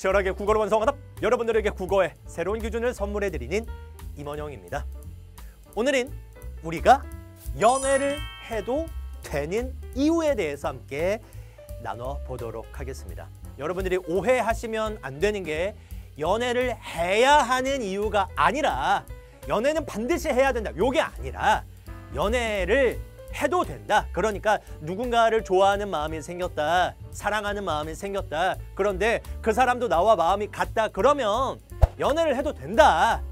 치열하게 국어를 완성하다 여러분들에게 국어의 새로운 기준을 선물해드리는 임원영입니다. 오늘은 우리가 연애를 해도 되는 이유에 대해서 함께 나눠보도록 하겠습니다. 여러분들이 오해하시면 안 되는 게 연애를 해야 하는 이유가 아니라 연애는 반드시 해야 된다. 요게 아니라 연애를 해도 된다. 그러니까 누군가를 좋아하는 마음이 생겼다. 사랑하는 마음이 생겼다. 그런데 그 사람도 나와 마음이 같다. 그러면 연애를 해도 된다.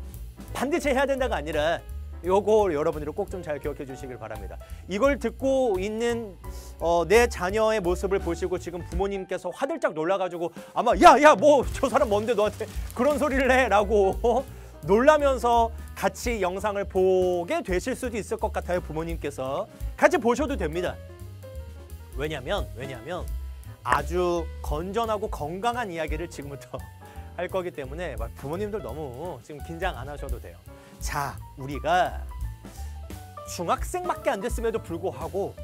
반드시 해야 된다가 아니라 요거 여러분들이 꼭 좀 잘 기억해 주시길 바랍니다. 이걸 듣고 있는 내 자녀의 모습을 보시고 지금 부모님께서 화들짝 놀라가지고 아마 야 뭐 저 사람 뭔데 너한테 그런 소리를 해 라고 놀라면서 같이 영상을 보게 되실 수도 있을 것 같아요. 부모님께서 같이 보셔도 됩니다. 왜냐면 아주 건전하고 건강한 이야기를 지금부터 할 거기 때문에 부모님들 너무 지금 긴장 안 하셔도 돼요. 자, 우리가 중학생밖에 안 됐음에도 불구하고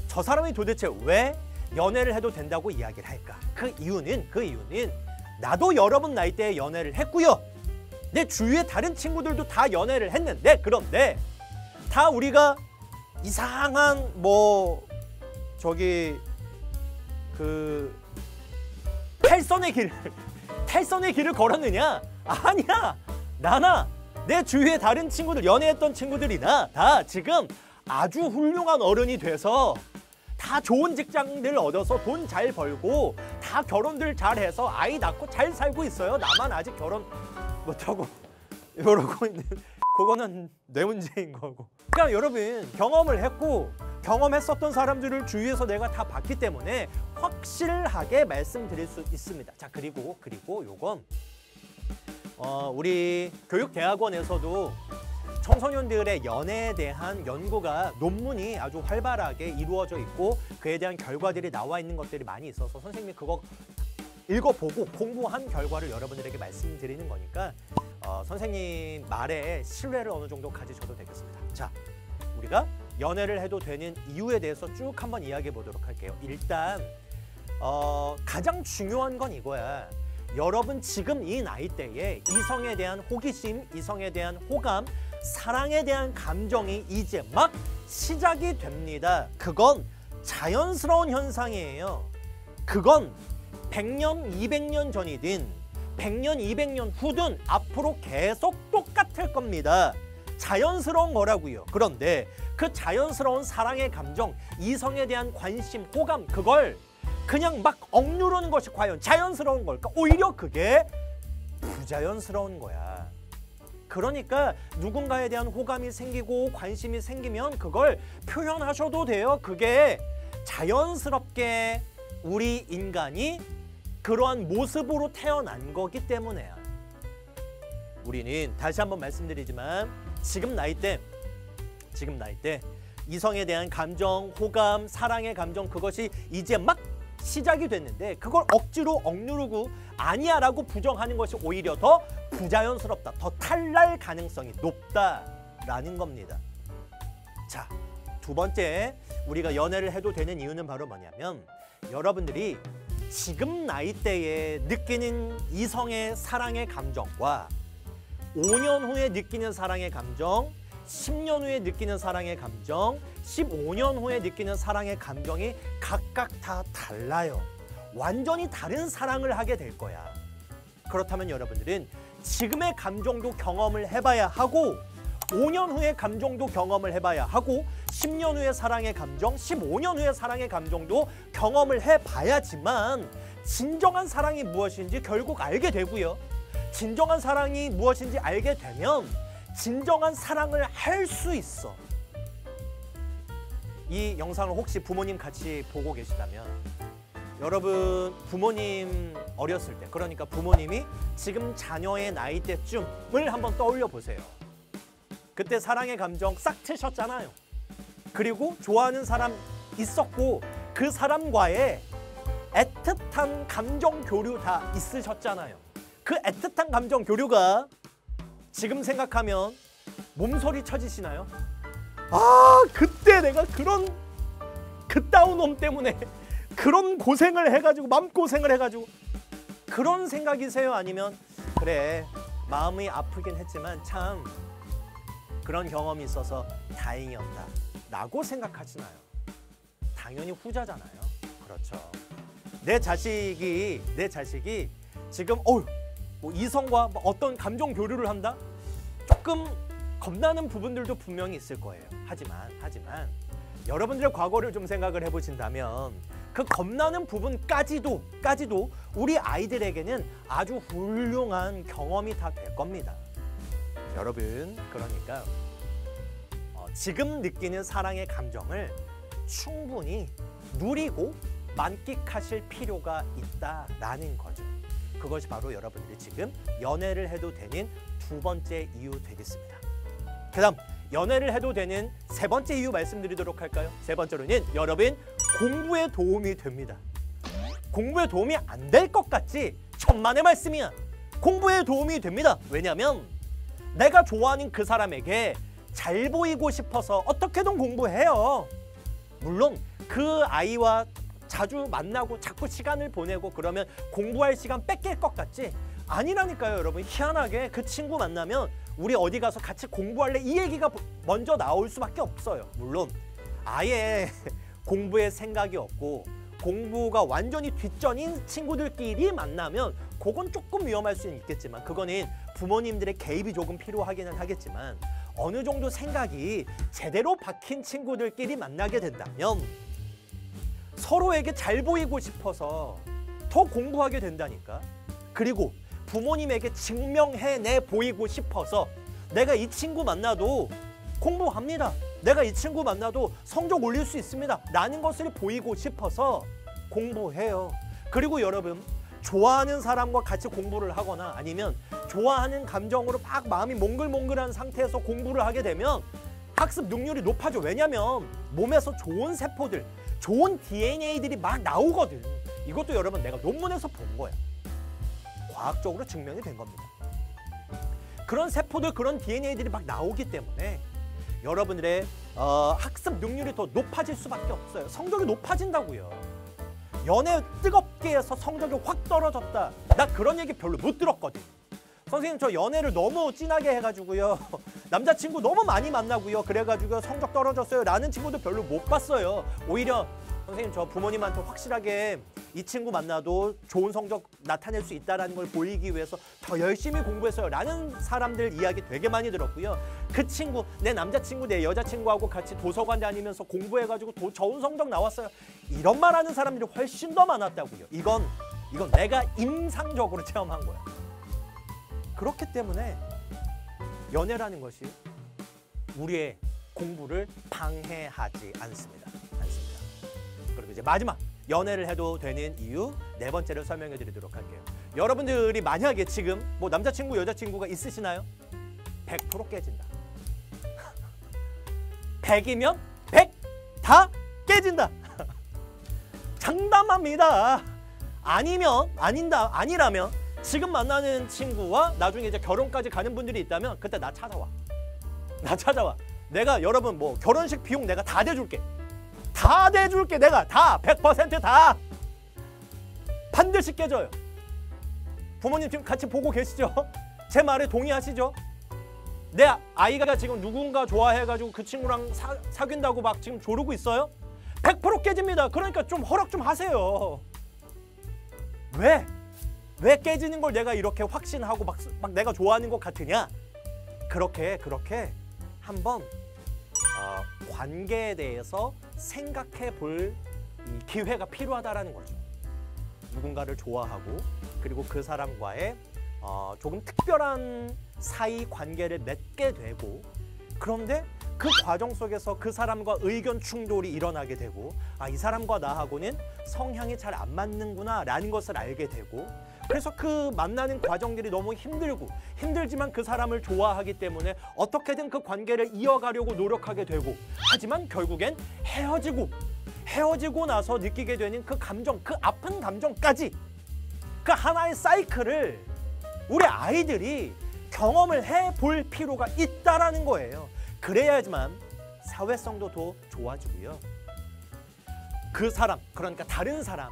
저 사람이 도대체 왜 연애를 해도 된다고 이야기를 할까? 그 이유는 나도 여러분 나이대에 연애를 했고요. 내 주위의 다른 친구들도 다 연애를 했는데 그런데 다 우리가 이상한 탈선의 길을 걸었느냐? 아니야. 나나 내 주위의 다른 친구들, 연애했던 친구들이나 다 지금 아주 훌륭한 어른이 돼서 다 좋은 직장들 얻어서 돈 잘 벌고 다 결혼들 잘해서 아이 낳고 잘 살고 있어요. 나만 아직 결혼 못하고 이러고 있는, 그거는 내 문제인 거고. 그러니까 여러분 경험을 했고 경험했었던 사람들을 주위에서 내가 다 봤기 때문에 확실하게 말씀드릴 수 있습니다. 자, 그리고 요건 우리 교육대학원에서도 청소년들의 연애에 대한 연구가 논문이 아주 활발하게 이루어져 있고 그에 대한 결과들이 나와 있는 것들이 많이 있어서 선생님이 그거 읽어보고 공부한 결과를 여러분들에게 말씀드리는 거니까 선생님 말에 신뢰를 어느 정도 가지셔도 되겠습니다. 자, 우리가 연애를 해도 되는 이유에 대해서 쭉 한번 이야기해 보도록 할게요. 일단 가장 중요한 건 이거야. 여러분 지금 이 나이대에 이성에 대한 호기심, 이성에 대한 호감, 사랑에 대한 감정이 이제 막 시작이 됩니다. 그건 자연스러운 현상이에요. 그건 100년, 200년 전이든 100년, 200년 후든 앞으로 계속 똑같을 겁니다. 자연스러운 거라고요. 그런데 그 자연스러운 사랑의 감정, 이성에 대한 관심, 호감, 그걸 그냥 막 억누르는 것이 과연 자연스러운 걸까? 오히려 그게 부자연스러운 거야. 그러니까 누군가에 대한 호감이 생기고 관심이 생기면 그걸 표현하셔도 돼요. 그게 자연스럽게 우리 인간이 그러한 모습으로 태어난 거기 때문에야. 우리는 다시 한번 말씀드리지만 지금 나이대 이성에 대한 감정, 호감, 사랑의 감정, 그것이 이제 막 시작이 됐는데 그걸 억지로 억누르고 아니야 라고 부정하는 것이 오히려 더 부자연스럽다, 더 탈날 가능성이 높다라는 겁니다. 자, 두 번째 우리가 연애를 해도 되는 이유는 바로 뭐냐면 여러분들이 지금 나이대에 느끼는 이성의 사랑의 감정과 5년 후에 느끼는 사랑의 감정, 10년 후에 느끼는 사랑의 감정, 15년 후에 느끼는 사랑의 감정이 각각 다 달라요. 완전히 다른 사랑을 하게 될 거야. 그렇다면 여러분들은 지금의 감정도 경험을 해봐야 하고 5년 후의 감정도 경험을 해봐야 하고 10년 후의 사랑의 감정, 15년 후의 사랑의 감정도 경험을 해봐야지만 진정한 사랑이 무엇인지 결국 알게 되고요. 진정한 사랑이 무엇인지 알게 되면 진정한 사랑을 할 수 있어. 이 영상을 혹시 부모님 같이 보고 계시다면 여러분 부모님 어렸을 때, 그러니까 부모님이 지금 자녀의 나이대쯤을 한번 떠올려 보세요. 그때 사랑의 감정 싹 트셨잖아요. 그리고 좋아하는 사람 있었고 그 사람과의 애틋한 감정 교류 다 있으셨잖아요. 그 애틋한 감정 교류가 지금 생각하면 몸소리 쳐지시나요? 아, 그때 내가 그따운 놈 때문에 그런 고생을 해가지고, 맘고생을 해가지고 그런 생각이세요? 아니면 그래 마음이 아프긴 했지만 참 그런 경험이 있어서 다행이었다 라고 생각하시나요? 당연히 후자잖아요. 그렇죠. 내 자식이 지금 뭐 이성과 뭐 어떤 감정 교류를 한다? 조금 겁나는 부분들도 분명히 있을 거예요. 하지만 여러분들의 과거를 좀 생각을 해보신다면 그 겁나는 부분까지도 우리 아이들에게는 아주 훌륭한 경험이 다 될 겁니다. 여러분, 그러니까 지금 느끼는 사랑의 감정을 충분히 누리고 만끽하실 필요가 있다라는 거죠. 그것이 바로 여러분들이 지금 연애를 해도 되는 두 번째 이유 되겠습니다. 그 다음 연애를 해도 되는 세 번째 이유 말씀드리도록 할까요? 세 번째로는 여러분 공부에 도움이 됩니다. 공부에 도움이 안 될 것 같지? 천만의 말씀이야. 공부에 도움이 됩니다. 왜냐하면 내가 좋아하는 그 사람에게 잘 보이고 싶어서 어떻게든 공부해요. 물론 그 아이와 자주 만나고 자꾸 시간을 보내고 그러면 공부할 시간 뺏길 것 같지? 아니라니까요, 여러분. 희한하게 그 친구 만나면 우리 어디 가서 같이 공부할래? 이 얘기가 먼저 나올 수밖에 없어요. 물론 아예 공부에 생각이 없고 공부가 완전히 뒷전인 친구들끼리 만나면 그건 조금 위험할 수는 있겠지만 그거는 부모님들의 개입이 조금 필요하기는 하겠지만 어느 정도 생각이 제대로 박힌 친구들끼리 만나게 된다면 서로에게 잘 보이고 싶어서 더 공부하게 된다니까. 그리고 부모님에게 증명해내 보이고 싶어서 내가 이 친구 만나도 공부합니다. 내가 이 친구 만나도 성적 올릴 수 있습니다. 라는 것을 보이고 싶어서 공부해요. 그리고 여러분, 좋아하는 사람과 같이 공부를 하거나 아니면 좋아하는 감정으로 막 마음이 몽글몽글한 상태에서 공부를 하게 되면 학습 능률이 높아져. 왜냐면 몸에서 좋은 세포들, 좋은 DNA들이 막 나오거든. 이것도 여러분 내가 논문에서 본 거야. 과학적으로 증명이 된 겁니다. 그런 세포들, 그런 DNA들이 막 나오기 때문에 여러분들의 학습 능률이 더 높아질 수밖에 없어요. 성적이 높아진다고요. 연애 뜨겁게 해서 성적이 확 떨어졌다. 나 그런 얘기 별로 못 들었거든. 선생님 저 연애를 너무 진하게 해가지고요. 남자친구 너무 많이 만나고요. 그래가지고 성적 떨어졌어요. 라는 친구도 별로 못 봤어요. 오히려 선생님 저 부모님한테 확실하게 이 친구 만나도 좋은 성적 나타낼 수 있다는 걸 보이기 위해서 더 열심히 공부했어요. 라는 사람들 이야기 되게 많이 들었고요. 그 친구, 내 남자친구, 내 여자친구하고 같이 도서관 다니면서 공부해가지고 좋은 성적 나왔어요. 이런 말하는 사람들이 훨씬 더 많았다고요. 이건 내가 임상적으로 체험한 거야. 그렇기 때문에 연애라는 것이 우리의 공부를 방해하지 않습니다. 그리고 이제 마지막 연애를 해도 되는 이유 네 번째를 설명해 드리도록 할게요. 여러분들이 만약에 지금 뭐 남자친구, 여자친구가 있으시나요? 100% 깨진다. 100이면 100 다 깨진다. 장담합니다. 아니라면 지금 만나는 친구와 나중에 이제 결혼까지 가는 분들이 있다면 그때 나 찾아와. 내가 여러분 뭐 결혼식 비용 내가 다 대줄게. 내가 다 100% 다. 반드시 깨져요. 부모님 지금 같이 보고 계시죠? 제 말에 동의하시죠? 내 아이가 지금 누군가 좋아해가지고 그 친구랑 사귄다고 막 지금 조르고 있어요? 100% 깨집니다. 그러니까 좀 허락 좀 하세요. 왜 깨지는 걸 내가 이렇게 확신하고 막 내가 좋아하는 것 같으냐? 그렇게 한번 관계에 대해서 생각해 볼 기회가 필요하다라는 거죠. 누군가를 좋아하고 그리고 그 사람과의 조금 특별한 사이 관계를 맺게 되고 그런데 그 과정 속에서 그 사람과 의견 충돌이 일어나게 되고 이 사람과 나하고는 성향이 잘 안 맞는구나 라는 것을 알게 되고 그래서 그 만나는 과정들이 너무 힘들지만 그 사람을 좋아하기 때문에 어떻게든 그 관계를 이어가려고 노력하게 되고 하지만 결국엔 헤어지고 나서 느끼게 되는 그 감정, 그 아픈 감정까지 그 하나의 사이클을 우리 아이들이 경험을 해볼 필요가 있다라는 거예요. 그래야지만 사회성도 더 좋아지고요. 그 사람, 그러니까 다른 사람,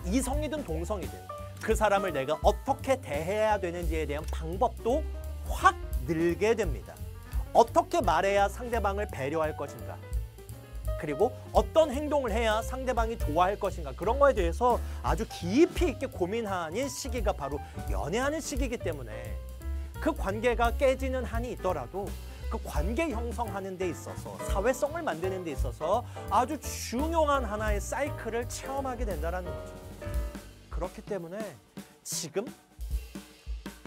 이성이든 동성이든 그 사람을 내가 어떻게 대해야 되는지에 대한 방법도 확 늘게 됩니다. 어떻게 말해야 상대방을 배려할 것인가, 그리고 어떤 행동을 해야 상대방이 좋아할 것인가, 그런 거에 대해서 아주 깊이 있게 고민하는 시기가 바로 연애하는 시기이기 때문에 그 관계가 깨지는 한이 있더라도 그 관계 형성하는 데 있어서, 사회성을 만드는 데 있어서 아주 중요한 하나의 사이클을 체험하게 된다는 거죠. 그렇기 때문에 지금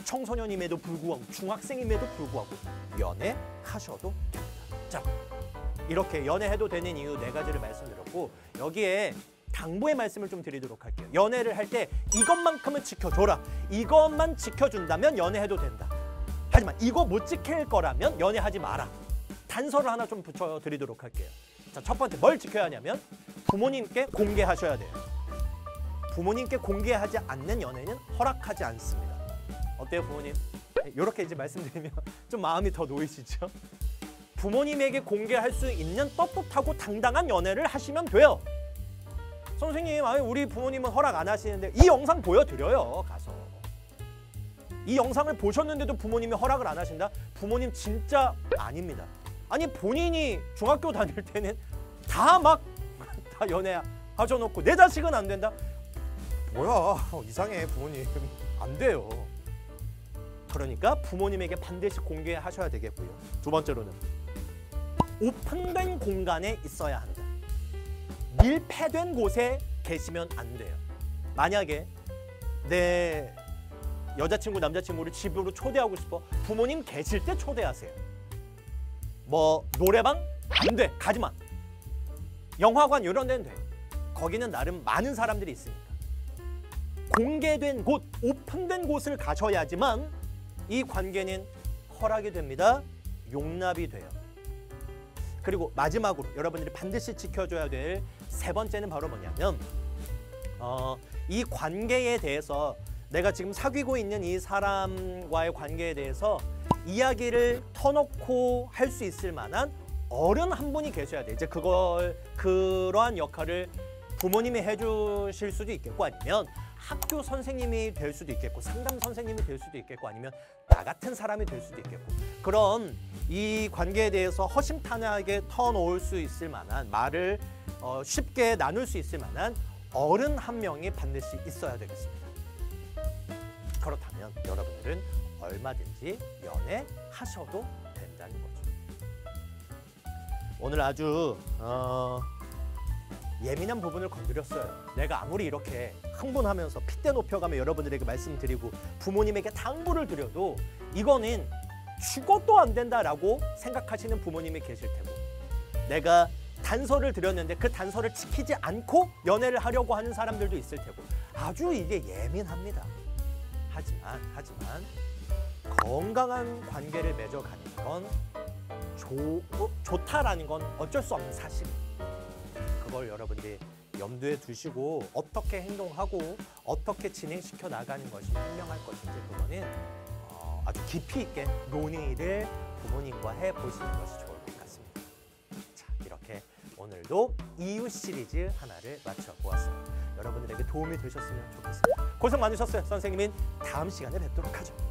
청소년임에도 불구하고, 중학생임에도 불구하고 연애하셔도 됩니다. 자, 이렇게 연애해도 되는 이유 4가지를 말씀드렸고, 여기에 당부의 말씀을 좀 드리도록 할게요. 연애를 할 때 이것만큼은 지켜줘라, 이것만 지켜준다면 연애해도 된다. 하지만 이거 못 지킬 거라면 연애하지 마라. 단서를 하나 좀 붙여드리도록 할게요. 자, 첫 번째, 뭘 지켜야 하냐면 부모님께 공개하셔야 돼요. 부모님께 공개하지 않는 연애는 허락하지 않습니다. 어때요, 부모님? 이렇게 이제 말씀드리면 좀 마음이 더 놓이시죠? 부모님에게 공개할 수 있는 떳떳하고 당당한 연애를 하시면 돼요. 선생님, 우리 부모님은 허락 안 하시는데 이 영상 보여드려요, 가서. 이 영상을 보셨는데도 부모님이 허락을 안 하신다? 부모님 진짜 아닙니다. 아니, 본인이 중학교 다닐 때는 다 연애하셔놓고 내 자식은 안 된다? 뭐야, 이상해, 부모님. 안 돼요. 그러니까 부모님에게 반드시 공개하셔야 되겠고요. 두 번째로는 오픈된 공간에 있어야 한다. 밀폐된 곳에 계시면 안 돼요. 만약에 내 여자친구, 남자친구를 집으로 초대하고 싶어, 부모님 계실 때 초대하세요. 뭐 노래방? 안 돼, 가지 마. 영화관 이런 데는 돼. 거기는 나름 많은 사람들이 있으니까. 공개된 곳, 오픈된 곳을 가셔야지만 이 관계는 허락이 됩니다. 용납이 돼요. 그리고 마지막으로 여러분들이 반드시 지켜줘야 될 3번째는 바로 뭐냐면, 이 관계에 대해서, 내가 지금 사귀고 있는 이 사람과의 관계에 대해서 이야기를 터놓고 할 수 있을 만한 어른 한 분이 계셔야 돼. 이제 그러한 역할을 부모님이 해주실 수도 있겠고, 아니면 학교 선생님이 될 수도 있겠고, 상담 선생님이 될 수도 있겠고, 아니면 나 같은 사람이 될 수도 있겠고, 그런 이 관계에 대해서 허심탄회하게 터놓을 수 있을 만한, 말을 쉽게 나눌 수 있을 만한 어른 한 명이 반드시 있어야 되겠습니다. 그렇다면 여러분들은 얼마든지 연애하셔도 된다는 거죠. 오늘 아주 예민한 부분을 건드렸어요. 내가 아무리 이렇게 흥분하면서 핏대 높여가며 여러분들에게 말씀드리고 부모님에게 당부를 드려도 이거는 죽어도 안 된다라고 생각하시는 부모님이 계실 테고, 내가 단서를 드렸는데 그 단서를 지키지 않고 연애를 하려고 하는 사람들도 있을 테고, 아주 이게 예민합니다. 하지만 건강한 관계를 맺어가는 건 좋다라는 건 어쩔 수 없는 사실입니다. 그걸 여러분들이 염두에 두시고 어떻게 행동하고 어떻게 진행시켜 나가는 것이 현명할 것인지, 그거는 아주 깊이 있게 논의를 부모님과 해보시는 것이 좋을 것 같습니다. 자, 이렇게 오늘도 이유 시리즈 하나를 마쳐보았습니다. 여러분들에게 도움이 되셨으면 좋겠습니다. 고생 많으셨어요. 선생님은 다음 시간에 뵙도록 하죠.